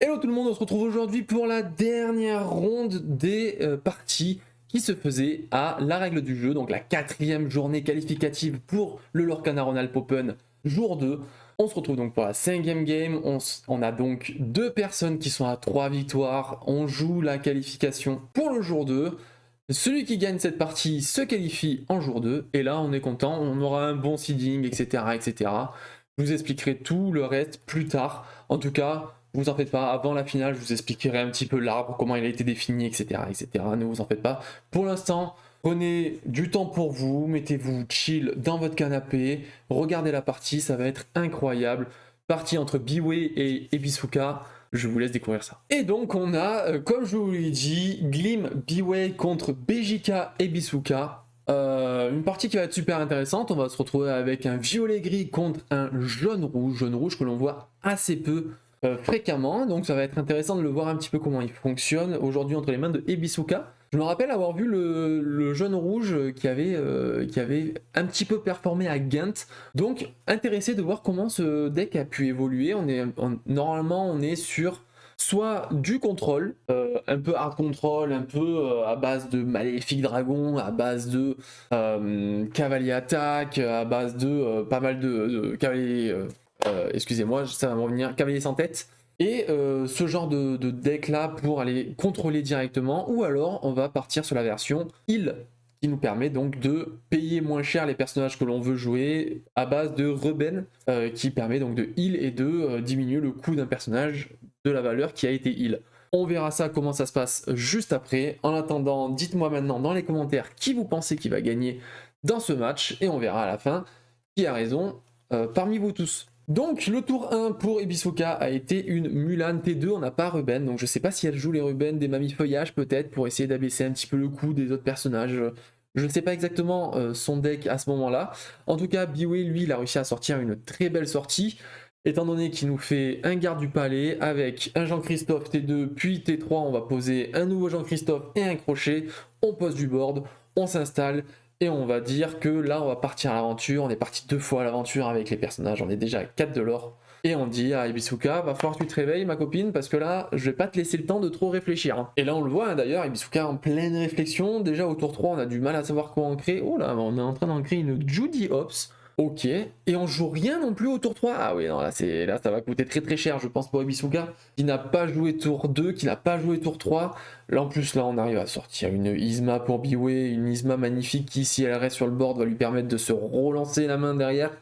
Hello tout le monde, on se retrouve aujourd'hui pour la dernière ronde des parties qui se faisaient à la règle du jeu, donc la 4e journée qualificative pour le Lorcana Ronald Open, jour 2. On se retrouve donc pour la 5e game, on a donc 2 personnes qui sont à 3 victoires, on joue la qualification pour le jour 2. Celui qui gagne cette partie se qualifie en jour 2, et là on est content, on aura un bon seeding, etc. etc. Je vous expliquerai tout le reste plus tard. En tout cas, vous en faites pas, avant la finale, je vous expliquerai un petit peu l'arbre, comment il a été défini, etc., etc. Ne vous en faites pas. Pour l'instant, prenez du temps pour vous, mettez-vous chill dans votre canapé, regardez la partie, ça va être incroyable. Partie entre Biway et Ebisuka, je vous laisse découvrir ça. Et donc on a, comme je vous l'ai dit, Glim Biway contre BJK Ebisuka. Une partie qui va être super intéressante, on va se retrouver avec un violet-gris contre un jaune-rouge que l'on voit assez peu fréquemment, donc ça va être intéressant de le voir un petit peu comment il fonctionne aujourd'hui entre les mains de Ebisuka. Je me rappelle avoir vu le jaune-rouge qui avait un petit peu performé à Ghent, donc intéressé de voir comment ce deck a pu évoluer. Normalement on est sur soit du contrôle, un peu hard control, un peu à base de maléfique dragon, à base de cavalier attaque, à base de pas mal de cavalier, excusez-moi, ça va me revenir, cavalier sans tête. Et ce genre de deck là pour aller contrôler directement, ou alors on va partir sur la version heal qui nous permet donc de payer moins cher les personnages que l'on veut jouer à base de Reben qui permet donc de heal et de diminuer le coût d'un personnage de la valeur qui a été heal. On verra ça, comment ça se passe juste après. En attendant, dites-moi maintenant dans les commentaires qui vous pensez qui va gagner dans ce match et on verra à la fin qui a raison parmi vous tous. Donc le tour 1 pour Ebisuka a été une Mulan T2, on n'a pas Ruben, donc je sais pas si elle joue les Ruben des mamies feuillage peut-être pour essayer d'abaisser un petit peu le coût des autres personnages. Je ne sais pas exactement son deck à ce moment-là. En tout cas, Biway, lui, il a réussi à sortir une très belle sortie, étant donné qu'il nous fait un garde du palais avec un Jean-Christophe T2, puis T3, on va poser un nouveau Jean-Christophe et un crochet, on pose du board, on s'installe, et on va dire que là, on va partir à l'aventure. On est parti 2 fois à l'aventure avec les personnages. On est déjà à 4 de l'or. Et on dit à Ebisuka, va falloir que tu te réveilles, ma copine, parce que là, je vais pas te laisser le temps de trop réfléchir. Et là, on le voit, hein, d'ailleurs, Ebisuka en pleine réflexion. Déjà, au tour 3, on a du mal à savoir quoi ancrer. Oh là, on est en train d'ancrer une Judy Hopps. Ok. Et on joue rien non plus au tour 3. Ah oui, non, là, ça va coûter très très cher, je pense, pour Ebisuka, qui n'a pas joué tour 2, qui n'a pas joué tour 3. Là, en plus, là, on arrive à sortir une Isma pour Biway, une Isma magnifique qui, si elle reste sur le board, va lui permettre de se relancer la main derrière.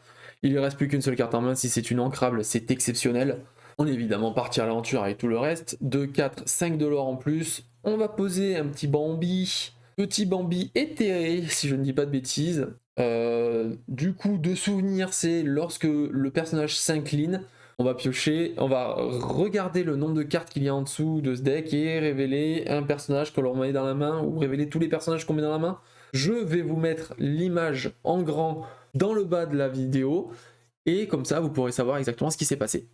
Il lui reste plus qu'une seule carte en main. Si c'est une ancrable, c'est exceptionnel. On est évidemment parti à l'aventure avec tout le reste. 2, 4, 5 de l'or en plus. On va poser un petit Bambi. Petit Bambi éthéré, si je ne dis pas de bêtises. Du coup, de souvenir, c'est lorsque le personnage s'incline, on va piocher, on va regarder le nombre de cartes qu'il y a en dessous de ce deck et révéler un personnage que l'on met dans la main ou révéler tous les personnages qu'on met dans la main. Je vais vous mettre l'image en grand dans le bas de la vidéo et comme ça vous pourrez savoir exactement ce qui s'est passé.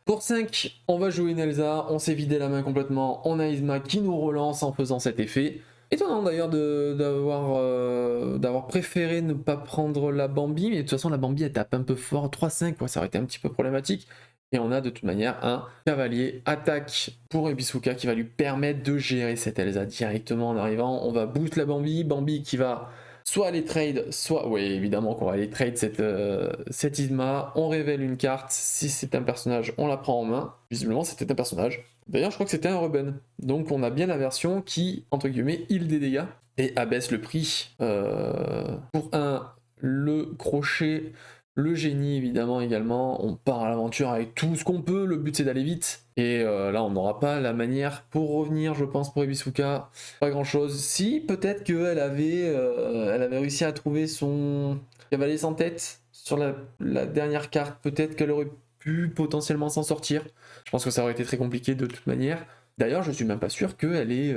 Pour 5, on va jouer une Elsa, on s'est vidé la main complètement, on a Isma qui nous relance en faisant cet effet. Étonnant d'ailleurs d'avoir préféré ne pas prendre la Bambi, mais de toute façon la Bambi elle tape un peu fort, 3-5, ouais, ça aurait été un petit peu problématique. Et on a de toute manière un cavalier attaque pour Ebisuka qui va lui permettre de gérer cette Elsa directement en arrivant. On va boost la Bambi, Bambi qui va soit aller trade, soit... Oui, évidemment qu'on va aller trade cette Isma. On révèle une carte, si c'est un personnage, on la prend en main. Visiblement c'était un personnage. D'ailleurs, je crois que c'était un Ruben. Donc on a bien la version qui, entre guillemets, heal des dégâts et abaisse le prix. Pour le crochet, le génie évidemment également. On part à l'aventure avec tout ce qu'on peut. Le but c'est d'aller vite. Et là, on n'aura pas la manière pour revenir, je pense, pour Ebisuka. Pas grand chose. Si, peut-être qu'elle elle avait réussi à trouver son cavalier sans tête sur la dernière carte. Peut-être qu'elle aurait pu potentiellement s'en sortir. Je pense que ça aurait été très compliqué de toute manière. D'ailleurs, je suis même pas sûr qu'elle ait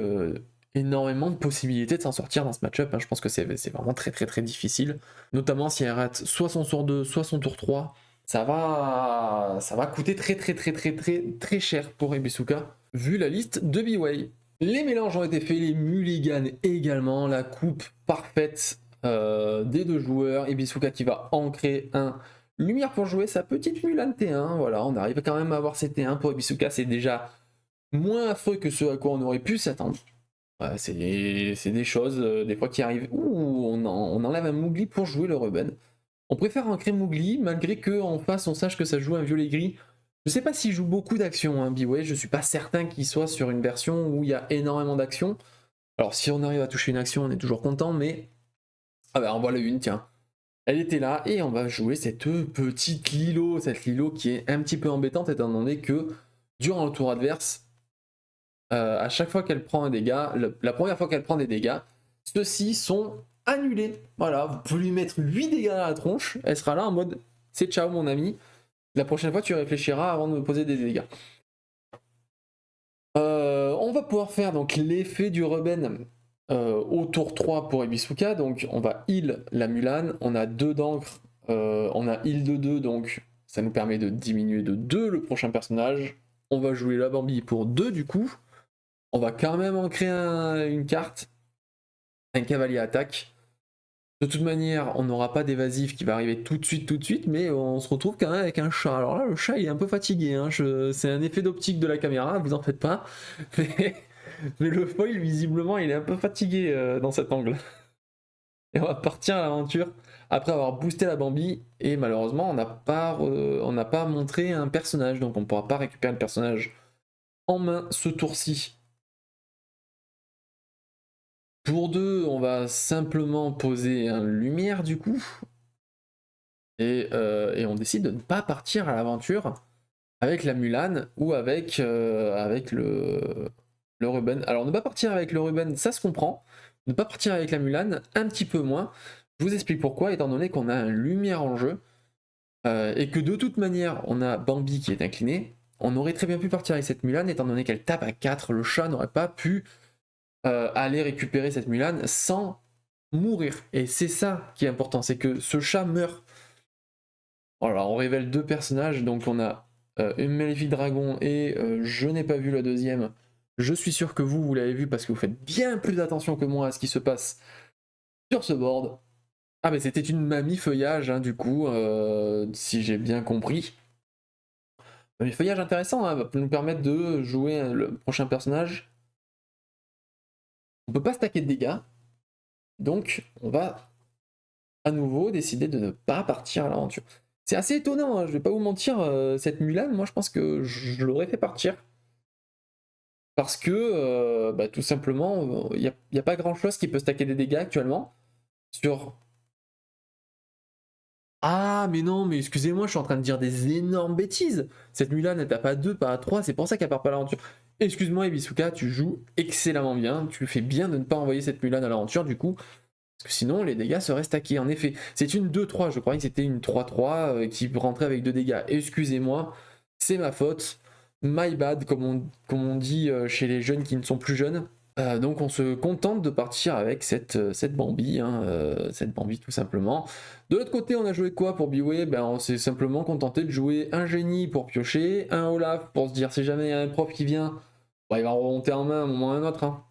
énormément de possibilités de s'en sortir dans ce match-up. Hein. Je pense que c'est vraiment très très très difficile. Notamment si elle rate soit son tour 2, soit son tour 3. Ça va coûter très très très très très très cher pour Ebisuka, vu la liste de Biway. Les mélanges ont été faits, les mulligans également, la coupe parfaite des deux joueurs. Ebisuka qui va ancrer un lumière pour jouer sa petite Mulan T1. Voilà, on arrive quand même à avoir ces T1 pour Ebisuka, c'est déjà moins affreux que ce à quoi on aurait pu s'attendre. C'est des choses, des fois, qui arrivent. Ouh, on enlève un Mowgli pour jouer le Ruben. On préfère ancrer Mowgli, malgré qu'en face, on sache que ça joue un violet gris. Je sais pas s'il joue beaucoup d'actions, hein, Biway. Je suis pas certain qu'il soit sur une version où il y a énormément d'actions. Alors, si on arrive à toucher une action, on est toujours content, mais... Ah bah, en voilà une, tiens. Elle était là, et on va jouer cette petite Lilo. Cette Lilo qui est un petit peu embêtante, étant donné que, durant le tour adverse, à chaque fois qu'elle prend un dégât, la première fois qu'elle prend des dégâts, ceux-ci sont annulés. Voilà, vous pouvez lui mettre 8 dégâts dans la tronche, elle sera là en mode c'est ciao mon ami, la prochaine fois tu réfléchiras avant de me poser des dégâts. On va pouvoir faire donc l'effet du Ruben au tour 3 pour Ebisuka, donc on va heal la Mulan, on a 2 d'encre, on a heal de 2, donc ça nous permet de diminuer de 2 le prochain personnage. On va jouer la Bambi pour 2 du coup. On va quand même en créer une carte, un cavalier attaque. De toute manière, on n'aura pas d'évasif qui va arriver tout de suite, mais on se retrouve quand même avec un chat. Alors là, le chat, il est un peu fatigué, hein. C'est un effet d'optique de la caméra, vous en faites pas. Mais le foil, visiblement, il est un peu fatigué dans cet angle. Et on va partir à l'aventure après avoir boosté la Bambi, et malheureusement, on n'a pas montré un personnage, donc on ne pourra pas récupérer le personnage en main ce tour-ci. Pour 2, on va simplement poser un lumière du coup. Et on décide de ne pas partir à l'aventure avec la Mulan ou avec le Ruben. Alors ne pas partir avec le Ruben, ça se comprend. Ne pas partir avec la Mulan, un petit peu moins. Je vous explique pourquoi, étant donné qu'on a un lumière en jeu, et que de toute manière, on a Bambi qui est incliné. On aurait très bien pu partir avec cette Mulan, étant donné qu'elle tape à 4, le chat n'aurait pas pu aller récupérer cette Mulan sans mourir. Et c'est ça qui est important, c'est que ce chat meurt. Voilà, on révèle 2 personnages, donc on a une Maléfique Dragon et je n'ai pas vu la deuxième. Je suis sûr que vous l'avez vu parce que vous faites bien plus attention que moi à ce qui se passe sur ce board. Ah mais c'était une mamie feuillage, hein, du coup, si j'ai bien compris. Mamie feuillage intéressant, hein, va nous permettre de jouer le prochain personnage. On peut pas stacker de dégâts, donc on va à nouveau décider de ne pas partir à l'aventure. C'est assez étonnant, hein, je vais pas vous mentir, cette Mulan, moi je pense que je l'aurais fait partir. Parce que, bah, tout simplement, il n'y a pas grand chose qui peut stacker des dégâts actuellement. Sur... Ah, mais non, mais excusez-moi, je suis en train de dire des énormes bêtises. Cette Mulan, elle tape à 2, pas à 3, c'est pour ça qu'elle part pas à l'aventure. Excuse-moi, Ebisuka, tu joues excellemment bien. Tu fais bien de ne pas envoyer cette Mulan à l'aventure, du coup. Parce que sinon, les dégâts seraient stackés, en effet. C'est une 2-3, je croyais que c'était une 3-3 qui rentrait avec 2 dégâts. Excusez-moi, c'est ma faute. My bad, comme on dit chez les jeunes qui ne sont plus jeunes. Donc on se contente de partir avec cette Bambi, hein, cette Bambi tout simplement. De l'autre côté, on a joué quoi pour Biway? Ben, on s'est simplement contenté de jouer un génie pour piocher, un Olaf pour se dire si jamais il y a un prof qui vient, ben, il va remonter en main à un moment ou à un autre, hein.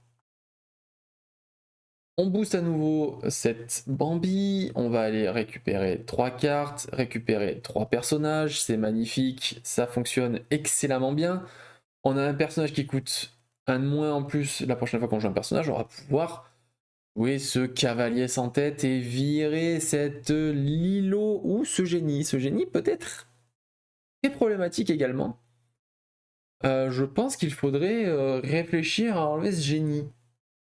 On booste à nouveau cette Bambi, on va aller récupérer 3 cartes, récupérer 3 personnages, c'est magnifique, ça fonctionne excellemment bien. On a un personnage qui coûte un de moins en plus, la prochaine fois qu'on joue un personnage, on va pouvoir jouer ce cavalier sans tête et virer cette Lilo ou ce génie. Ce génie peut être très problématique également. Je pense qu'il faudrait réfléchir à enlever ce génie,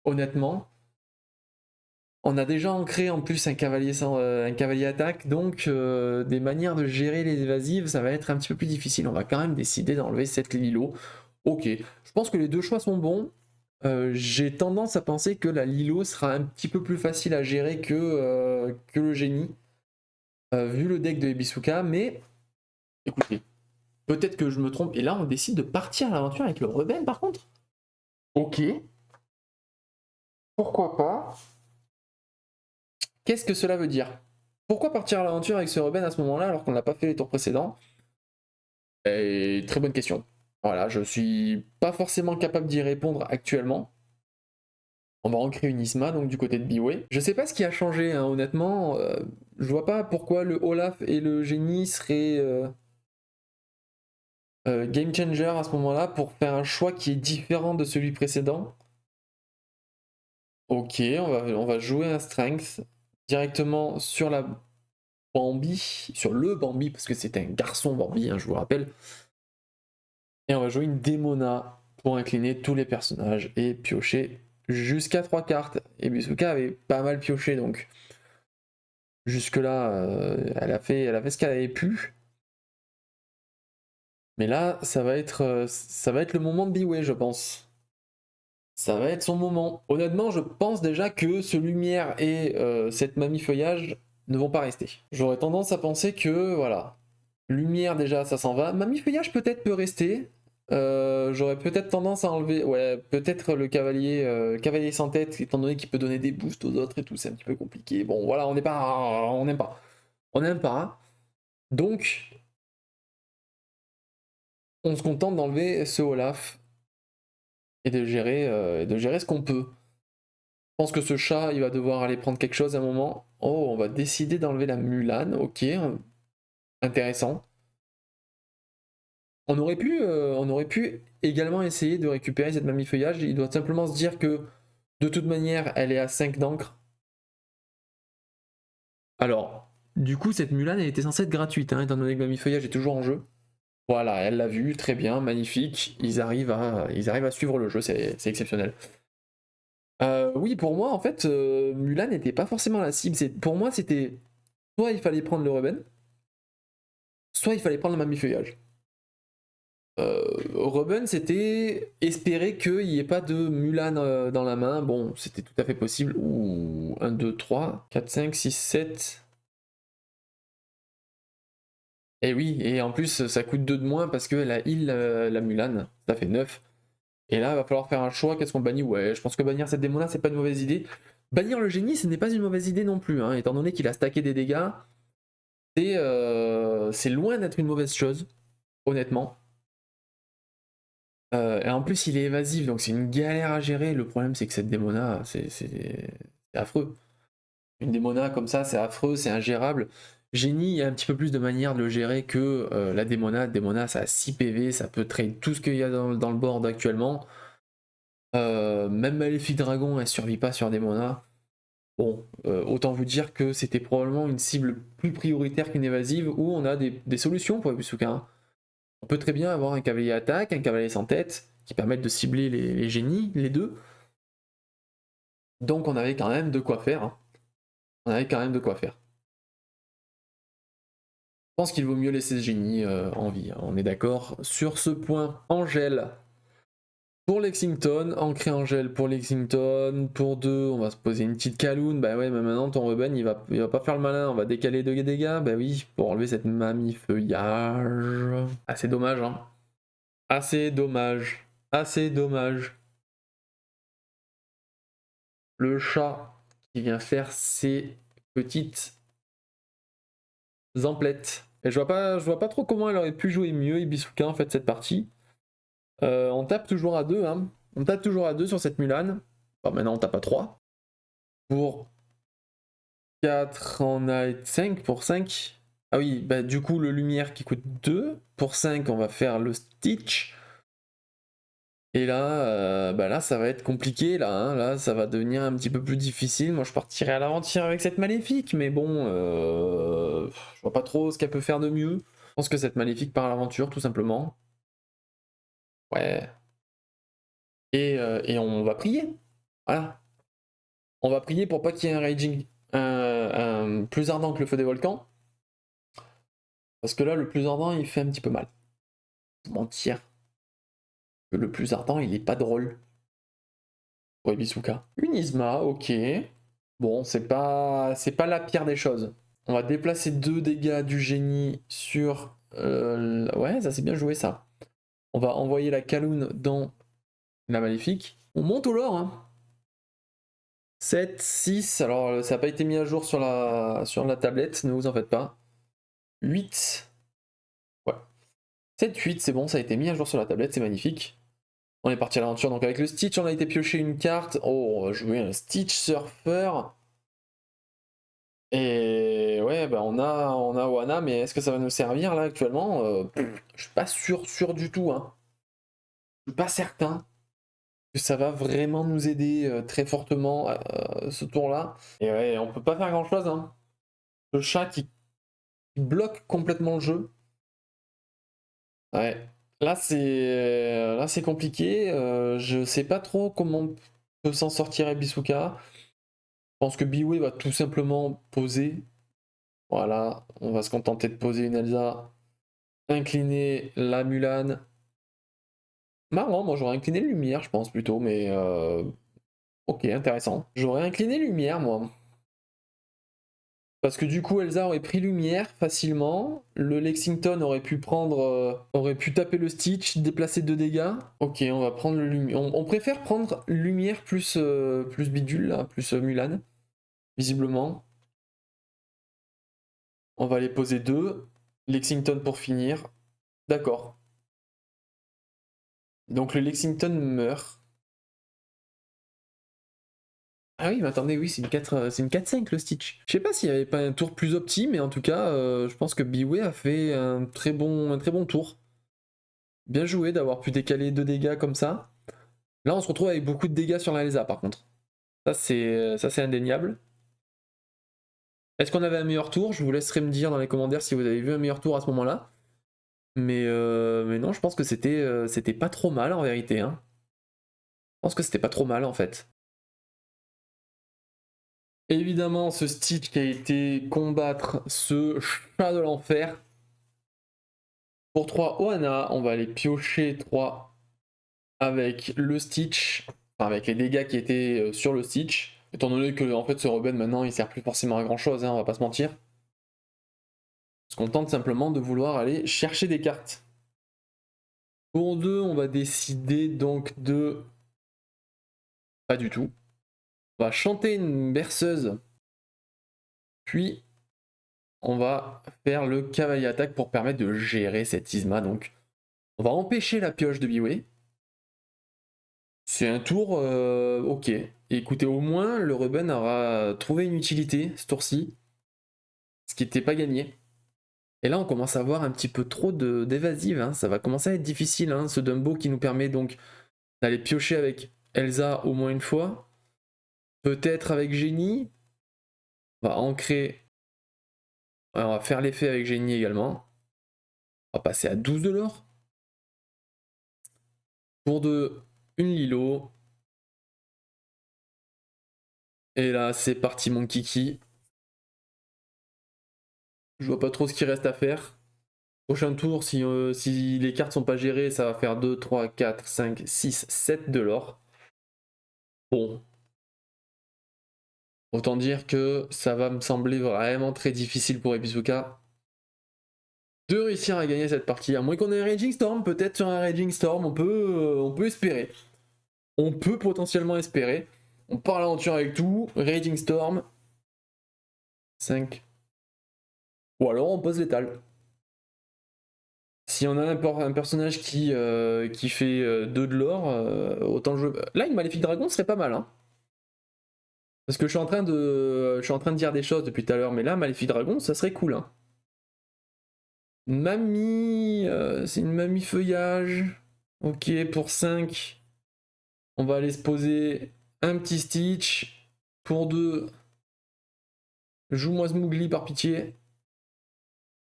honnêtement. On a déjà ancré en plus un cavalier attaque, donc des manières de gérer les évasives, ça va être un petit peu plus difficile. On va quand même décider d'enlever cette Lilo. Ok, je pense que les deux choix sont bons. J'ai tendance à penser que la Lilo sera un petit peu plus facile à gérer que le génie, vu le deck de Ebisuka, mais écoutez, peut-être que je me trompe. Et là, on décide de partir à l'aventure avec le rebelle par contre. Ok, pourquoi pas. Qu'est-ce que cela veut dire? Pourquoi partir à l'aventure avec ce Ruben à ce moment-là alors qu'on ne l'a pas fait les tours précédents? Et très bonne question. Voilà, je suis pas forcément capable d'y répondre actuellement. On va en créer une Isma donc du côté de Biway. Je sais pas ce qui a changé, hein, honnêtement. Je vois pas pourquoi le Olaf et le génie seraient Game Changer à ce moment-là pour faire un choix qui est différent de celui précédent. Ok, on va jouer un Strength directement sur la Bambi, sur le Bambi, parce que c'est un garçon Bambi, hein, je vous rappelle. Et on va jouer une Démona pour incliner tous les personnages et piocher jusqu'à 3 cartes. Et Bisuka avait pas mal pioché, donc jusque-là, elle a fait ce qu'elle avait pu. Mais là, ça va être le moment de Biway, je pense. Ça va être son moment. Honnêtement, je pense déjà que ce lumière et cette mamie feuillage ne vont pas rester. J'aurais tendance à penser que, voilà, lumière déjà, ça s'en va. Mamie feuillage peut-être peut rester. J'aurais peut-être tendance à enlever, ouais, peut-être le cavalier, cavalier sans tête, étant donné qu'il peut donner des boosts aux autres et tout, c'est un petit peu compliqué. Bon, voilà, on n'aime pas. On n'aime pas. Donc, on se contente d'enlever ce Olaf et de gérer ce qu'on peut. Je pense que ce chat, il va devoir aller prendre quelque chose à un moment. Oh, on va décider d'enlever la Mulan. Ok, intéressant. On aurait pu également essayer de récupérer cette mamie feuillage. Il doit simplement se dire que de toute manière, elle est à 5 d'encre. Alors, du coup, cette Mulan, elle était censée être gratuite, hein, étant donné que mamie feuillage est toujours en jeu. Voilà, elle l'a vu, très bien, magnifique. Ils arrivent à suivre le jeu, c'est exceptionnel. Oui, pour moi, en fait, Mulan n'était pas forcément la cible. Pour moi, c'était soit il fallait prendre le Ruben, soit il fallait prendre le mamie feuillage. Ruben, c'était espérer qu'il n'y ait pas de Mulan dans la main. Bon, c'était tout à fait possible. Ouh, 1, 2, 3, 4, 5, 6, 7. Et oui, et en plus, ça coûte 2 de moins parce qu'elle a heal la Mulan. Ça fait 9. Et là, il va falloir faire un choix. Qu'est-ce qu'on bannit? Ouais, je pense que bannir cette démon-là, c'est pas une mauvaise idée. Bannir le génie, ce n'est pas une mauvaise idée non plus, hein, étant donné qu'il a stacké des dégâts. C'est loin d'être une mauvaise chose, honnêtement. Et en plus, il est évasif, donc c'est une galère à gérer. Le problème, c'est que cette démona, c'est affreux. Une démona comme ça, c'est affreux, c'est ingérable. Génie, il y a un petit peu plus de manière de le gérer que la démona. Démona, ça a 6 PV, ça peut trade tout ce qu'il y a dans le board actuellement. Même Maléfique Dragon, elle survit pas sur démona. Bon, autant vous dire que c'était probablement une cible plus prioritaire qu'une évasive où on a des solutions pour Ibusuka, hein. On peut très bien avoir un cavalier attaque, un cavalier sans tête, qui permettent de cibler les génies, les deux. Donc on avait quand même de quoi faire, hein. On avait quand même de quoi faire. Je pense qu'il vaut mieux laisser ce génie en vie, hein. On est d'accord sur ce point. Angèle pour Lexington, ancré Angèle pour Lexington. Pour 2, on va se poser une petite caloune. Bah ouais, mais maintenant ton Ruben il va pas faire le malin, on va décaler 2 dégâts. Bah oui, pour enlever cette mamie feuillage. Assez dommage, hein. Assez dommage. Assez dommage. Le chat qui vient faire ses petites emplettes. Et je vois pas trop comment elle aurait pu jouer mieux Ibisuka en fait cette partie. On tape toujours à 2, hein. On tape toujours à 2 sur cette Mulan. Bon, maintenant on tape à 3. Pour 4, on a 5 pour 5. Ah oui, bah du coup le lumière qui coûte 2. Pour 5, on va faire le Stitch. Et là, bah là, ça va être compliqué, là, hein. Là, ça va devenir un petit peu plus difficile. Moi, je partirai à l'aventure avec cette maléfique, mais bon, je vois pas trop ce qu'elle peut faire de mieux. Je pense que cette maléfique part à l'aventure, tout simplement. Ouais. Et on va prier. Voilà. On va prier pour pas qu'il y ait un raging plus ardent que le feu des volcans. Parce que là, le plus ardent, il fait un petit peu mal. Mentir. Le plus ardent, il est pas drôle. Pour Ibisuka. Une Isma, ok. Bon, c'est pas la pire des choses. On va déplacer 2 dégâts du génie sur... Ouais, ça c'est bien joué ça. On va envoyer la Kaloun dans la Maléfique. On monte au lore, hein. 7, 6, alors ça n'a pas été mis à jour sur la tablette, ne vous en faites pas. 8, ouais. 7, 8, c'est bon, ça a été mis à jour sur la tablette, c'est magnifique. On est parti à l'aventure, donc avec le Stitch, on a été piocher une carte. Oh, on va jouer un Stitch Surfer. Et ouais, bah on a Wana, mais est-ce que ça va nous servir là actuellement? Je suis pas sûr du tout, hein. Je suis pas certain que ça va vraiment nous aider très fortement ce tour-là. Et ouais, on peut pas faire grand-chose, hein. Le chat qui bloque complètement le jeu. Ouais. Là c'est compliqué. Je sais pas trop comment peut s'en sortir Ebisuka. Je pense que Biway va tout simplement poser. Voilà, on va se contenter de poser une Elsa. Incliner la Mulan. Marrant, moi j'aurais incliné Lumière, je pense plutôt, mais ok, intéressant. J'aurais incliné Lumière, moi. Parce que du coup, Elsa aurait pris Lumière facilement. Le Lexington aurait pu prendre, aurait pu taper le Stitch, déplacer 2 dégâts. Ok, on va prendre le Lumière. On préfère prendre Lumière plus Bidule, là, plus Mulan, visiblement. On va les poser 2. Lexington pour finir. D'accord. Donc le Lexington meurt. Ah oui, mais attendez, oui, c'est une 4-5 le Stitch. Je sais pas s'il n'y avait pas un tour plus opti, mais en tout cas, je pense que Biway a fait un très bon tour. Bien joué d'avoir pu décaler 2 dégâts comme ça. Là, on se retrouve avec beaucoup de dégâts sur la Elsa, par contre. Ça, c'est indéniable. Est-ce qu'on avait un meilleur tour? Je vous laisserai me dire dans les commentaires si vous avez vu un meilleur tour à ce moment-là. Mais non, je pense que c'était pas trop mal en vérité, hein. Je pense que c'était pas trop mal en fait. Évidemment, ce Stitch qui a été combattre ce chat de l'enfer. Pour 3 Ohana, on va aller piocher 3 avec le Stitch, enfin avec les dégâts qui étaient sur le Stitch. Étant donné que en fait ce Ruben maintenant il sert plus forcément à grand chose, hein, on va pas se mentir. Parce qu'on tente simplement de vouloir aller chercher des cartes. Pour 2, on va décider donc de... Pas du tout. On va chanter une berceuse. Puis on va faire le cavalier attaque pour permettre de gérer cette Isma. Donc on va empêcher la pioche de Biway. C'est un tour ok. Écoutez, au moins le Ruben aura trouvé une utilité ce tour-ci. Ce qui n'était pas gagné. Et là on commence à avoir un petit peu trop d'évasive. Hein. Ça va commencer à être difficile. Hein, ce Dumbo qui nous permet donc d'aller piocher avec Elsa au moins une fois. Peut-être avec Génie. On va ancrer. Ouais, on va faire l'effet avec Génie également. On va passer à 12 de l'or. Pour 2, une Lilo. Et là, c'est parti mon kiki. Je vois pas trop ce qu'il reste à faire. Prochain tour, si les cartes sont pas gérées, ça va faire 2, 3, 4, 5, 6, 7 de l'or. Bon. Autant dire que ça va me sembler vraiment très difficile pour Ebisuka de réussir à gagner cette partie. À moins qu'on ait un Raging Storm, peut-être sur un Raging Storm, on peut espérer. On peut potentiellement espérer. On part à l'aventure avec tout. Raging Storm. 5. Ou alors on pose l'étal. Si on a un personnage qui fait 2 de l'or, autant jouer. Là, une Maléfique Dragon serait pas mal. Hein. Parce que je suis en train de dire des choses depuis tout à l'heure, mais là, Maléfique Dragon, ça serait cool. Hein. Mamie, c'est une mamie feuillage. Ok, pour 5. On va aller se poser un petit Stitch. Pour 2. Joue-moi Smougli par pitié.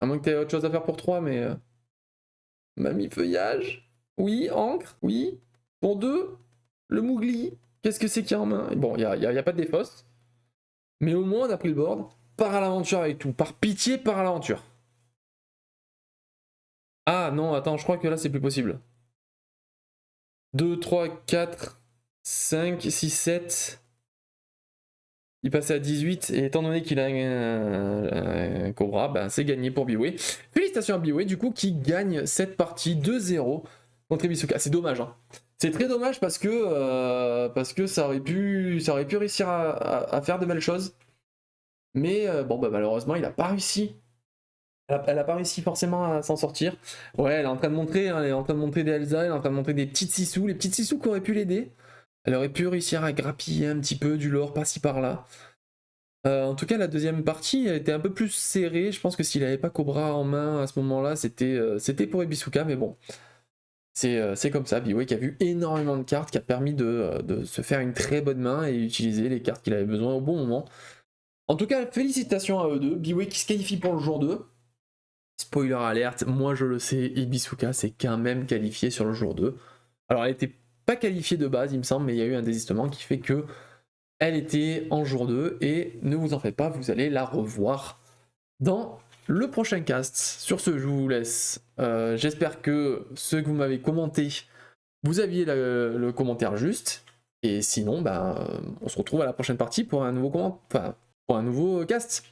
À moins que tu aies autre chose à faire pour 3, mais. Mamie feuillage. Oui, encre. Oui. Pour 2. Le Mougli. Qu'est-ce que c'est qu'il y a en main? Bon, il n'y a pas de défausse. Mais au moins, on a pris le board. Part à l'aventure avec tout. Par pitié, part à l'aventure. Ah non, attends, je crois que là, c'est plus possible. 2, 3, 4, 5, 6, 7. Il passait à 18. Et étant donné qu'il a un Cobra, ben, c'est gagné pour Biway. Félicitations à Biway, du coup, qui gagne cette partie 2-0 contre Ebisuka. C'est dommage, hein. C'est très dommage parce que ça aurait pu réussir à faire de belles choses. Mais bon, bah, malheureusement, il n'a pas réussi. Elle n'a pas réussi forcément à s'en sortir. Ouais, elle est en train de montrer, hein, elle est en train de montrer des Elsa, elle est en train de montrer des petites Sissou. Les petites Sissou qui auraient pu l'aider. Elle aurait pu réussir à grappiller un petit peu du lore par-ci par-là. En tout cas, la deuxième partie a été un peu plus serrée. Je pense que s'il n'avait pas Cobra en main à ce moment-là, c'était pour Ibisuka, mais bon, c'est comme ça. Biway qui a vu énormément de cartes, qui a permis de se faire une très bonne main et utiliser les cartes qu'il avait besoin au bon moment. En tout cas, félicitations à eux deux. Biway qui se qualifie pour le jour 2. Spoiler alerte, moi je le sais, Ibisuka s'est quand même qualifiée sur le jour 2. Alors elle n'était pas qualifiée de base, il me semble, mais il y a eu un désistement qui fait que elle était en jour 2 et ne vous en faites pas, vous allez la revoir dans le prochain cast. Sur ce, je vous laisse. J'espère que ceux que vous m'avez commenté, vous aviez le commentaire juste. Et sinon, on se retrouve à la prochaine partie pour un nouveau cast.